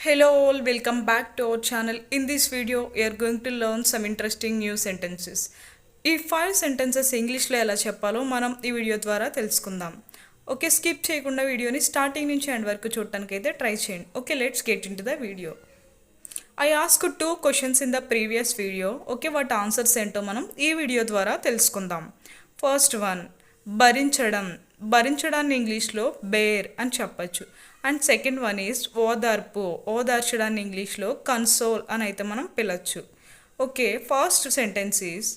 Hello all, welcome back to our channel. In this video, we are going to learn some interesting new sentences. ఈ 5 sentences ఇంగ్లీష్లో ఎలా చెప్పాలో మనం ఈ video ద్వారా తెలుసుకుందాం. ఓకే, స్కిప్ చేయకుండా వీడియోని స్టార్టింగ్ నుంచి ఎండ్ వరకు చూడటానికి అయితే ట్రై చేయండి. Okay, let's get in to the video. I ask 2 questions in the previous video. Okay, వాటి ఆన్సర్స్ ఏంటో మనం ఈ వీడియో ద్వారా తెలుసుకుందాం. ఫస్ట్ వన్, భరించడం. భరించడాన్ని ఇంగ్లీష్లో బేర్ అని చెప్పచ్చు. అండ్ సెకండ్ వన్ ఈజ్ ఓదార్పు. ఓదార్చడాన్ని ఇంగ్లీష్లో కన్సోల్ అని అయితే మనం పిలవచ్చు. ఓకే, ఫస్ట్ సెంటెన్స్ ఈజ్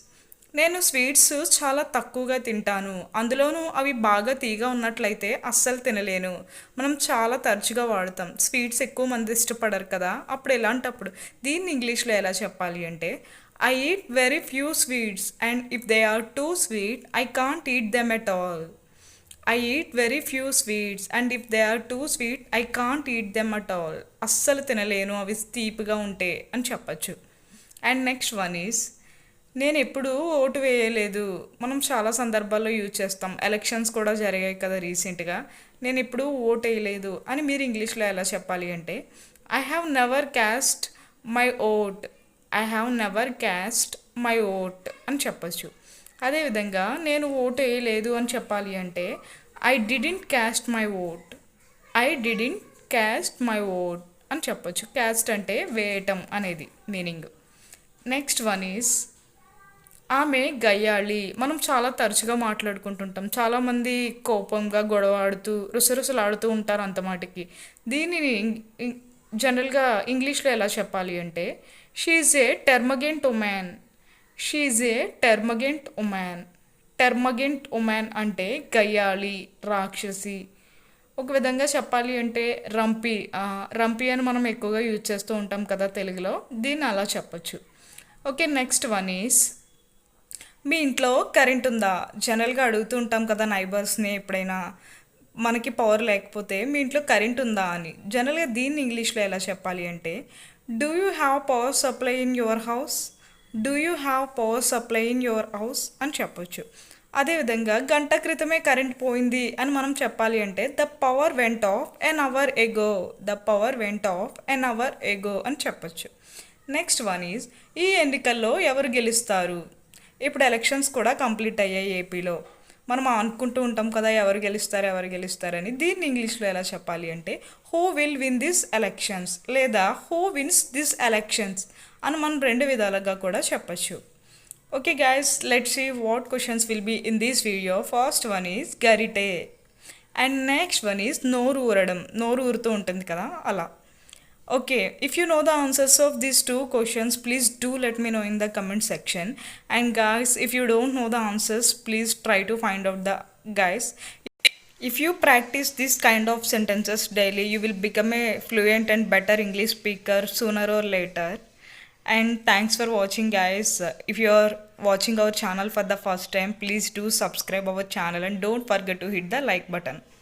నేను స్వీట్స్ చాలా తక్కువగా తింటాను, అందులోనూ అవి బాగా తీగా ఉన్నట్లయితే అస్సలు తినలేను. మనం చాలా తరచుగా వాడతాం, స్వీట్స్ ఎక్కువ మంది ఇష్టపడరు కదా, అప్పుడు ఎలాంటప్పుడు దీన్ని ఇంగ్లీష్లో ఎలా చెప్పాలి అంటే I eat very few sweets and if they are too sweet I can't eat them at all. I eat very few sweets and if they are too sweet I can't eat them at all. అస్సలు తినలేను అవి తీపిగా ఉంటే అని చెప్పచ్చు. And next one is నేను ఎప్పుడూ vote వేయలేదు. మనం చాలా సందర్భాల్లో యూజ్ చేస్తాం, ఎలక్షన్స్ కూడా జరిగాయి కదా రీసెంట్గా. నేను ఎప్పుడూ ఓటు వేయలేదు అని మీరు ఇంగ్లీష్లో ఎలా చెప్పాలి అంటే I have never caste my vote. I have never caste my vote అని చెప్పచ్చు. అదేవిధంగా నేను ఓటు వేయలేదు అని చెప్పాలి అంటే I didn't caste my vote. I didn't caste my vote అని చెప్పొచ్చు. క్యాస్ట్ అంటే వేయటం అనేది మీనింగ్. నెక్స్ట్ వన్ ఈజ్ ఆమె గయ్యాళి. మనం చాలా తరచుగా మాట్లాడుకుంటుంటాం, చాలామంది కోపంగా గొడవ ఆడుతూ రుసరుసలాడుతూ ఉంటారు అంత మాటికి. దీనిని జనరల్గా ఇంగ్లీష్లో ఎలా చెప్పాలి అంటే she is a termagant woman. She is a termagant woman. Termagant woman అంటే గయ్యాళి, రాక్షసి. ఒక విధంగా చెప్పాలి అంటే రంపి. రంపి అని మనం ఎక్కువగా యూజ్ చేస్తూ ఉంటాం కదా తెలుగులో, దీన్ని అలా చెప్పచ్చు. ఓకే, నెక్స్ట్ వన్ ఈజ్ మీ ఇంట్లో కరెంట్ ఉందా. జనరల్గా అడుగుతూ ఉంటాం కదా నైబర్స్ని ఎప్పుడైనా మనకి పవర్ లేకపోతే మీ ఇంట్లో కరెంట్ ఉందా అని. జనరల్గా దీన్ని ఇంగ్లీష్లో ఎలా చెప్పాలి అంటే do you have power supply in your house. Do you have power supply in your house అని చెప్పొచ్చు. అదేవిధంగా గంట క్రితమే కరెంట్ పోయింది అని మనం చెప్పాలి అంటే the power went off an hour ago. The power went off an hour ago అని చెప్పొచ్చు. నెక్స్ట్ వన్ ఈజ్ ఈ ఎన్నికల్లో ఎవరు గెలుస్తారు. ఇప్పుడు ఎలక్షన్స్ కూడా కంప్లీట్ అయ్యాయి ఏపీలో. మనం అనుకుంటూ ఉంటాం కదా ఎవరు గెలుస్తారని. దీన్ని ఇంగ్లీష్లో ఎలా చెప్పాలి అంటే who will win this elections లేదా హూ విన్స్ దిస్ ఎలక్షన్స్ అని మనం రెండు విధాలుగా కూడా చెప్పచ్చు. Okay guys, let's see what questions will be in this video. First one is గరిటే అండ్ నెక్స్ట్ వన్ ఈజ్ నోరు ఊరడం. నోరు ఊరుతూ ఉంటుంది కదా అలా. Okay, if you know the answers of these two questions, please do let me know in the comment section. And guys, if you don't know the answers, please try to find out the guys. If you practice this kind of sentences daily, you will become a fluent and better English speaker sooner or later. And thanks for watching guys. If you are watching our channel for the first time, please do subscribe our channel and don't forget to hit the like button.